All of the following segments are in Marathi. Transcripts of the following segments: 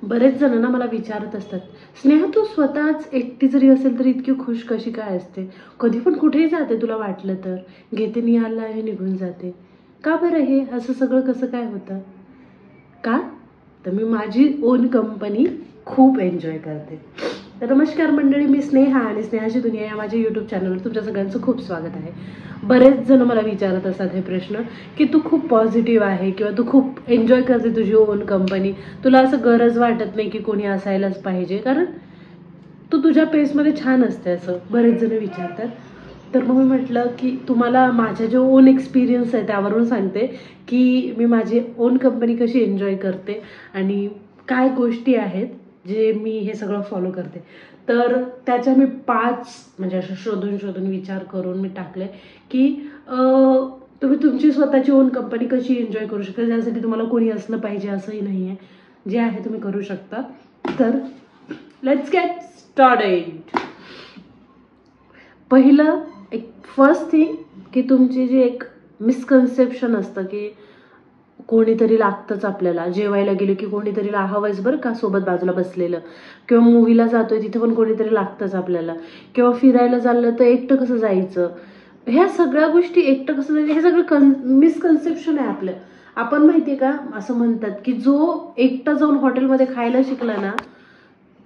बरेच जण ना मला विचारत असतात, स्नेहा तू स्वतःच एकटी जरी असेल तरी इतकी खुश कशी काय असते? कधी पण कुठेही जाते तुला वाटलं तर, घेते निहालला आणि निघून जाते. का बरं हे असं सगळं कसं काय होतं? का? तर मी माझी ओन कंपनी खूप एन्जॉय करते. तर नमस्कार मंडळी, मी स्नेहा आणि स्नेहाची दुनिया या माझ्या यूट्यूब चॅनलवर तुमच्या सगळ्यांचं खूप स्वागत आहे. बरेच जण मला विचारत असतात हे प्रश्न की तू खूप पॉझिटिव्ह आहे किंवा तू खूप एन्जॉय करते तुझी ओन कंपनी, तुला असं गरज वाटत नाही की कोणी असायलाच पाहिजे कारण तू तुझ्या पेसमध्ये छान असते, असं बरेच जण विचारतात. तर मग मी म्हटलं की तुम्हाला माझ्या जे ओन एक्सपिरियन्स आहे त्यावरून सांगते की मी माझी ओन कंपनी कशी एन्जॉय करते आणि काय गोष्टी आहेत जे मी हे सगळं फॉलो करते. तर त्याच्या मी 5 म्हणजे असं शोधून शोधून विचार करून मी टाकले की तुम्ही तुमची स्वतःची ओन कंपनी कशी एन्जॉय करू शकता. त्यासाठी तुम्हाला कोणी असलं पाहिजे असंही नाही आहे, जे आहे तुम्ही करू शकता. तर लेट्स गेट स्टार्टेड. पहिलं एक फर्स्ट थिंग की तुमची जी एक मिसकन्सेप्शन असतं की कोणीतरी लागतंच आपल्याला. जेवायला गेलो की कोणीतरी हवंच बरं का सोबत बाजूला बसलेलं, किंवा मूवीला जातोय तिथे पण कोणीतरी लागतंच आपल्याला, किंवा फिरायला चाललं तर एकटं कसं जायचं. ह्या सगळ्या गोष्टी एकटं कसं जायचं हे सगळं मिसकन्सेप्शन आहे आपलं. आपण माहितीये का असं म्हणतात की जो एकटा जाऊन हॉटेलमध्ये खायला शिकला ना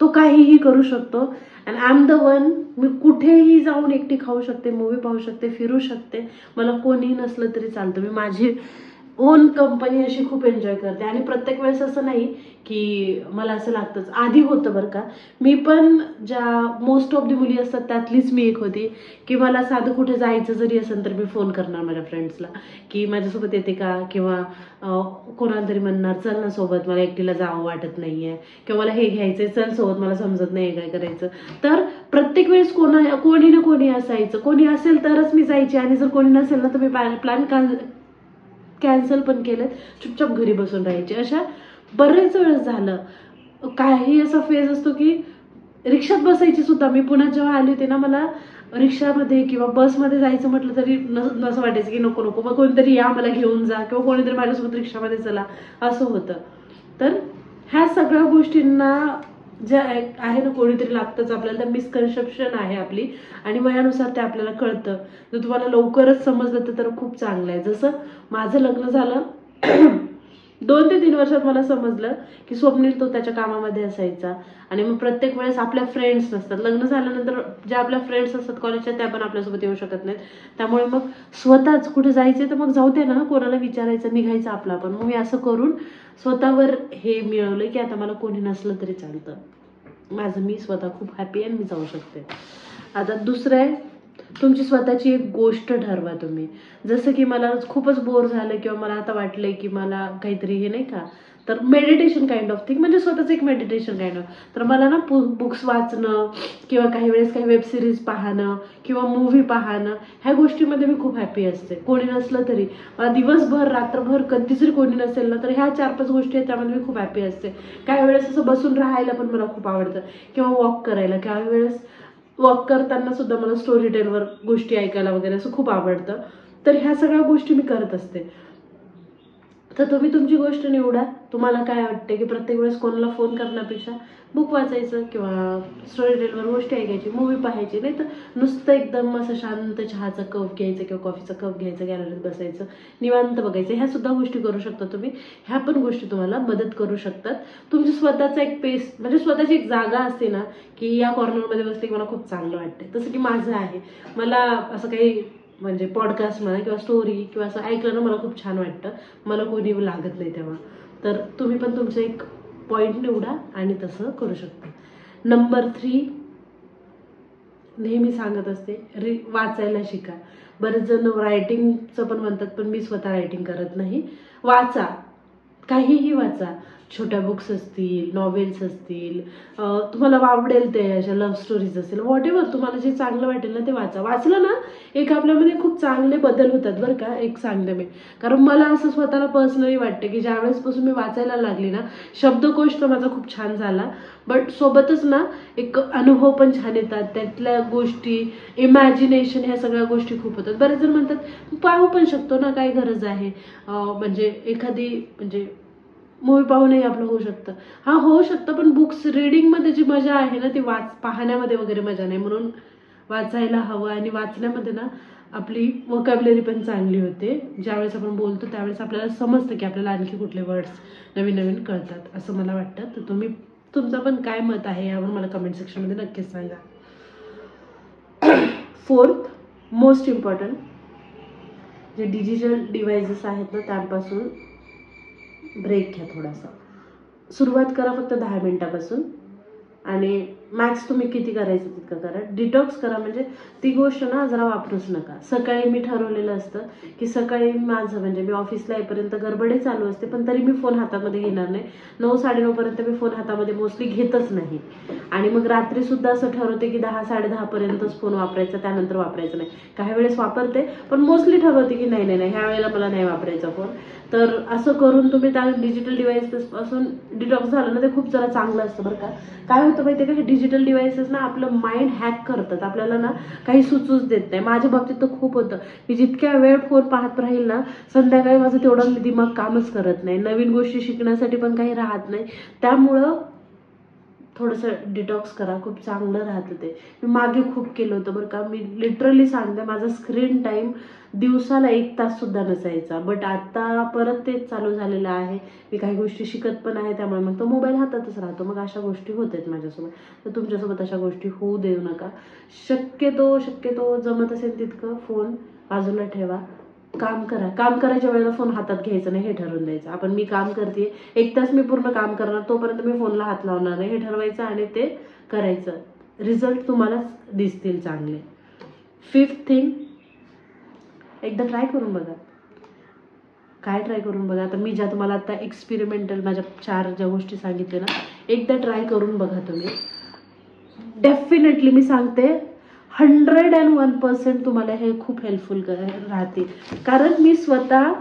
तो काहीही करू शकतो. And I am the one. मी कुठेही जाऊन एकटी खाऊ शकते, मूवी पाहू शकते, फिरू शकते. मला कोणीही नसलं तरी चालतं. मी माझी ओन कंपनी अशी खूप एन्जॉय करते. आणि प्रत्येक वेळेस असं नाही की मला असं लागतंच. आधी होतं बरं का, मी पण ज्या मोस्ट ऑफ दी मुली असतात त्यातलीच मी एक होती की मला साधं कुठे जायचं जरी असेल तर मी फोन करणार माझ्या फ्रेंड्सला की माझ्यासोबत येते का, किंवा कोणाला तरी म्हणणार चल ना सोबत, मला एकटीला जावं वाटत नाहीये, किंवा मला हे घ्यायचंय चल सोबत, मला समजत नाही काय करायचं. तर प्रत्येक वेळेस कोणी ना कोणी असायचं. कोणी असेल तरच मी जायचे, आणि जर कोणी नसेल ना तर मी प्लॅन कॅन्सल पण केलं, चुपचाप घरी बसून राहायचे. अशा बरेच वेळेस झालं. काही असा फेज असतो की रिक्षात बसायची सुद्धा. मी पुण्यात जेव्हा आली होती ना, मला रिक्षामध्ये किंवा बसमध्ये जायचं म्हटलं तरी असं वाटायचं की नको नको, मग कोणीतरी या मला घेऊन जा, किंवा कोणीतरी माझ्यासोबत रिक्षामध्ये चला, असं होतं. तर ह्या सगळ्या गोष्टींना ज्या आहे ना कोणीतरी लागतंच आपल्याला, त्या मिसकन्सेप्शन आहे आपली, आणि वयानुसार ते आपल्याला कळतं. जर तुम्हाला लवकरच समजलं तर खूप चांगलं आहे. जसं माझं लग्न झालं 2 ते 3 वर्षात मला समजलं की स्वप्नील तो त्याच्या कामामध्ये असायचा, आणि मग प्रत्येक वेळेस आपल्या फ्रेंड्स नसतात. लग्न झाल्यानंतर ज्या आपल्या फ्रेंड्स असतात कॉलेजच्या त्या पण आपल्यासोबत येऊ शकत नाहीत. त्यामुळे मग स्वतःच कुठे जायचं तर मग जाऊ दे ना, कोणाला विचारायचं, निघायचं आपलं आपण. मग मी असं करून स्वतःवर हे मिळवलं की आता मला कोणी नसलं तरी चालतं, माझं मी स्वतः खूप हॅपी आहे आणि मी जाऊ शकते. आता दुसरं आहे, तुमची स्वतःची एक गोष्ट ठरवा तुम्ही. जसं की मला खूपच बोर झालं किंवा मला आता वाटलंय की मला काहीतरी हे नाही का, तर मेडिटेशन काइंड ऑफ थिंग, म्हणजे स्वतःच एक मेडिटेशन काइंड ऑफ. तर मला ना बुक्स वाचणं किंवा काही वेळेस काही वेब सिरीज पाहणं किंवा मूव्ही पाहणं, ह्या गोष्टीमध्ये मी खूप हॅपी असते. कोणी नसलं तरी मला दिवसभर रात्रभर कधी जरी कोणी नसेल ना तर ह्या 4-5 गोष्टी आहेत त्यामध्ये मी खूप हॅपी असते. काही वेळेस असं बसून राहायला पण मला खूप आवडतं, किंवा वॉक करायला. काही वेळेस वॉक करताना सुद्धा मला स्टोरी टेलवर गोष्टी ऐकायला वगैरे असं खूप आवडतं. तर ह्या सगळ्या गोष्टी मी करत असते. तर तुम्ही तुमची गोष्ट निवडा. तुम्हाला काय वाटते की प्रत्येक वेळेस कोणाला फोन करण्यापेक्षा बुक वाचायचं किंवा स्टोरी टेलवर गोष्टी ऐकायची, मूवी पाहायची, नाही तर नुसतं एकदम असं शांत चहाचा कप घ्यायचं किंवा कॉफीचा कप घ्यायचा, गॅलरीत बसायचं, निवांत बघायचं. ह्या सुद्धा गोष्टी करू शकता तुम्ही. ह्या पण गोष्टी तुम्हाला मदत करू शकतात. तुमची स्वतःचा एक पेस, म्हणजे स्वतःची एक जागा असते ना की या कॉर्नरमध्ये बसले की मला खूप चांगलं वाटतंय. तसं की माझं आहे. मला असं काही म्हणजे पॉडकास्ट म्हणा किंवा स्टोरी किंवा असं ऐकलं ना मला खूप छान वाटतं. मला कोणी लागत नाही तेव्हा. तर तुम्ही पण तुमचं एक पॉईंट निवडा आणि तसं करू शकता. नंबर 3, नेहमी सांगत असते, वाचायला शिका. बरेच जण रायटिंगचं पण म्हणतात, पण मी स्वतः रायटिंग करत नाही. वाचा, काहीही वाचा. छोट्या बुक्स असतील, नॉवेल्स असतील, तुम्हाला आवडेल ते, अशा लव्ह स्टोरीज असतील, व्हॉटेवर तुम्हाला जे चांगलं वाटेल ना ते वाचा. वाचलं ना एक आपल्यामध्ये खूप चांगले बदल होतात बरं का, एक सांगते मी. कारण मला असं स्वतःला पर्सनली वाटतं की ज्यावेळेसपासून मी वाचायला लागली ना, शब्दकोश तर माझा खूप छान झाला, बट सोबतच ना एक अनुभव पण छान येतात. त्यातल्या गोष्टी, इमॅजिनेशन, ह्या सगळ्या गोष्टी खूप होतात. बरेच जण म्हणतात पाहू पण शकतो ना, काय गरज आहे. म्हणजे एखादी म्हणजे मूवी पाहूनही आपलं होऊ शकतं. हा होऊ शकतं, पण बुक्स रीडिंगमध्ये जी मजा आहे ना ती पाहण्यामध्ये वगैरे मजा नाही. म्हणून वाचायला हवं, आणि वाचण्यामध्ये ना आपली वोकॅब्युलरी पण चांगली होते. ज्यावेळेस आपण बोलतो त्यावेळेस आपल्याला समजतं की आपल्याला आणखी कुठले वर्ड्स नवीन नवीन कळतात, असं मला वाटतं. तर तुम्ही तुमचं पण काय मत आहे यावर मला कमेंट सेक्शनमध्ये नक्कीच सांगा. 4th मोस्ट इम्पॉर्टंट, जे डिजिटल डिव्हाइसेस आहेत ना त्यापासून ब्रेक घ्या थोडासा. सुरुवात करा फक्त 10 मिनिटापासून, आणि मॅक्स तुम्ही किती करायचं तितकं करा. डिटॉक्स करा, म्हणजे ती गोष्ट ना जरा वापरूच नका. सकाळी मी ठरवलेलं असतं की सकाळी माझं म्हणजे मी ऑफिसला येईपर्यंत गडबडही चालू असते, पण तरी मी फोन हातामध्ये घेणार नाही. 9-9:30 पर्यंत मी फोन हातामध्ये मोस्टली घेतच नाही. आणि मग रात्री सुद्धा असं ठरवते की 10-10:30 पर्यंतच फोन वापरायचा, त्यानंतर वापरायचं नाही. काही वेळेस वापरते, पण मोस्टली ठरवते की नाही नाही नाही ह्या वेळेला मला नाही वापरायचा फोन. तर असं करून तुम्ही त्या डिजिटल डिव्हाइसेसपासून डिटॉक्स झालं ना ते खूप जरा चांगलं असतं बरं का. काय होतं माहिती आहे का, हे डिजिटल डिव्हाइसेस ना आपलं माइंड हॅक करतात, आपल्याला ना काही सुचूच देत नाही. माझ्या बाबतीत तर खूप होतं, मी जितक्या वेळ फोन पाहत राहील ना संध्याकाळी माझं तेवढं दिमाग कामच करत नाही, नवीन गोष्टी शिकण्यासाठी पण काही राहत नाही. त्यामुळं थोडंसं डिटॉक्स करा, खूप चांगलं राहतं ते. मी मागे खूप केलं होतं बरं का. मी लिटरली सांगते, माझा स्क्रीन टाईम दिवसाला 1 तास सुद्धा नसायचा, बट आता परत तेच चालू झालेलं आहे. मी काही गोष्टी शिकत पण आहे, त्यामुळे मग तो मोबाईल हातातच राहतो. मग अशा गोष्टी होत आहेत माझ्यासोबत. तर तुमच्यासोबत अशा गोष्टी होऊ देऊ नका. शक्यतो जमत असेल तितकं फोन बाजूला ठेवा. काम करा. काम करायच्या वेळेला फोन हातात घ्यायचं नाही हे ठरवून द्यायचं. मी काम करते, 1 तास मी पूर्ण काम करणार, तोपर्यंत मी फोनला हात लावणार नाही हे ठरवायचं आणि ते करायचं. रिझल्ट तुम्हालाच दिसतील चांगले. 5th थिंग, एकदा ट्राय करून बघा. काय ट्राय करून बघा, आता मी ज्या तुम्हाला आता एक्सपेरिमेंटल माझ्या 4 ज्या गोष्टी सांगितल्या ना, एकदा ट्राय करून बघा तुम्ही. डेफिनेटली मी सांगते 101% तुम्हाला हे खूप हेल्पफुल राहतील. कारण मी स्वतः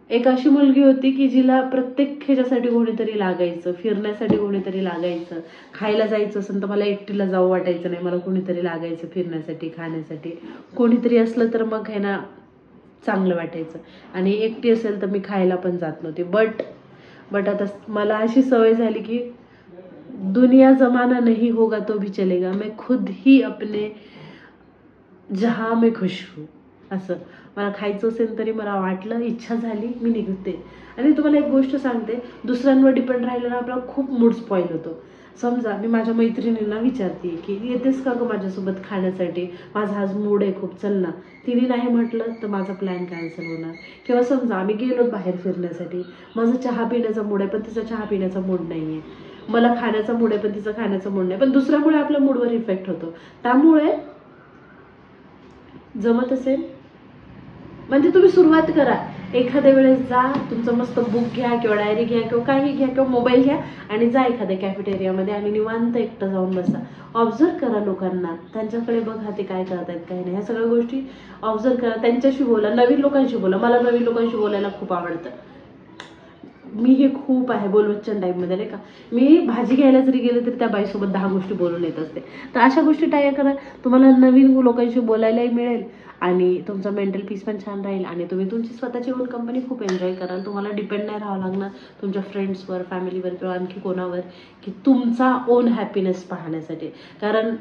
एक अशी मुलगी होती की जिला प्रत्येक ह्याच्यासाठी कोणीतरी लागायचं, फिरण्यासाठी कोणीतरी लागायचं, खायला जायचं असेल तर मला एकटीला जाऊ वाटायचं नाही, मला कोणीतरी लागायचं फिरण्यासाठी, खाण्यासाठी. कोणीतरी असलं तर मग आहे ना चांगलं वाटायचं, आणि एकटी असेल तर मी खायला पण जात नव्हते. बट आता मला अशी सवय झाली की दुनिया जमाना नहीं होगा तो भी चलेगा, मैं खुद ही अपने जहां में खुश हूँ. असं मला खायचं असेल तरी मला वाटलं, इच्छा झाली, मी निघते. आणि तुम्हाला एक गोष्ट सांगते, दुसऱ्यांवर डिपेंड राहिलं ना आपला खूप मूड स्पॉईल होतो. समजा मी माझ्या मैत्रिणींना विचारते की येतेस का गं माझ्यासोबत खाण्यासाठी, माझा आज मूड आहे खूप, चल ना. तिने नाही म्हटलं तर माझा प्लॅन कॅन्सल होणार. किंवा समजा आम्ही गेलो बाहेर फिरण्यासाठी, माझा चहा पिण्याचा मूड आहे पण तिचा चहा पिण्याचा मूड नाही आहे, मला खाण्याचा मूड आहे पण तिचा खाण्याचा मूड नाही, पण दुसऱ्यामुळे आपल्या मूडवर इफेक्ट होतो. त्यामुळे जमत असेल म्हणजे तुम्ही सुरुवात करा. एखाद्या वेळेस जा, तुमचं मस्त बुक घ्या किंवा डायरी घ्या किंवा काही घ्या किंवा मोबाईल घ्या आणि जा एखाद्या कॅफेटेरियामध्ये आणि निवांत एकटं जाऊन बसा. ऑब्झर्व करा लोकांना, त्यांच्याकडे बघा ते काय करतायत काय नाही, ह्या सगळ्या गोष्टी ऑब्झर्व करा. त्यांच्याशी बोला, नवीन लोकांशी बोला. मला नवीन लोकांशी बोलायला खूप आवडतं. मी हे खूप आहे बोलवच्चन टाईपमध्ये नाही का. मी भाजी घ्यायला जरी गेले तरी त्या बाईसोबत 10 गोष्टी बोलून येत असते. तर अशा गोष्टी ट्राय करा, तुम्हाला नवीन लोकांशी बोलायलाही मिळेल आणि तुमचा मेंटल पीस पण छान राहील आणि तुम्ही तुमची स्वतःची ओन कंपनी खूप एन्जॉय कराल. तुम्हाला डिपेंड नाही राहावं लागणार तुमच्या फ्रेंड्सवर, फॅमिलीवर किंवा आणखी कोणावर की तुमचा ओन हॅपीनेस पाहण्यासाठी. कारण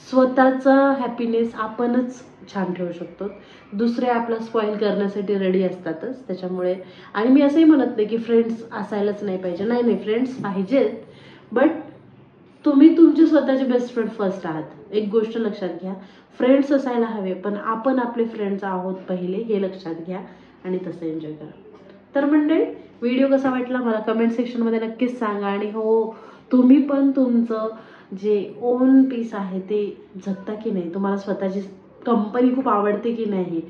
स्वतःचा हॅपीनेस आपणच छान ठेवू शकतो. दुसरे आपला स्पॉईल करण्यासाठी रेडी असतातच. त्याच्यामुळे आणि मी असंही म्हणत नाही की फ्रेंड्स असायलाच नाही पाहिजे, नाही फ्रेंड्स पाहिजेत, बट तुम्ही तुमचे स्वतःचे बेस्ट फ्रेंड फर्स्ट आहात. एक गोष्ट लक्षात घ्या, फ्रेंड्स असायला हवे पण आपण आपले फ्रेंड्स आहोत पहिले, हे लक्षात घ्या आणि तसं एन्जॉय करा. तर मंडळी, व्हिडिओ कसा वाटला मला कमेंट सेक्शनमध्ये नक्कीच सांगा. आणि हो, तुम्ही पण तुमचं जे ओन पीस आहे ते जगता की नाही, तुम्हाला स्वतःची कंपनी खूप आवडते की नाही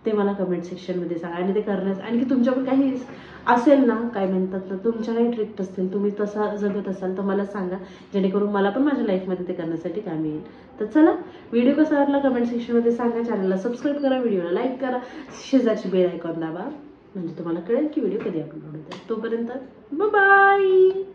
ते मला कमेंट सेक्शनमध्ये सांगा. आणि ते करण्यास आणखी तुमच्याकडे काही असेल ना, काय म्हणतात ना, तुमच्या काही ट्रिक्स असतील, तुम्ही तसा जगत असाल तर मला सांगा, जेणेकरून मला पण माझ्या लाईफमध्ये ते करण्यासाठी काम येईल. तर चला, व्हिडिओ कसा वाटला कमेंट सेक्शनमध्ये सांगा. चॅनलला सबस्क्राईब करा, व्हिडिओला लाईक करा, शेजारची बेल आयकॉन दाबा म्हणजे तुम्हाला कळेल की व्हिडिओ कधी अपलोड होतो. तोपर्यंत बाय.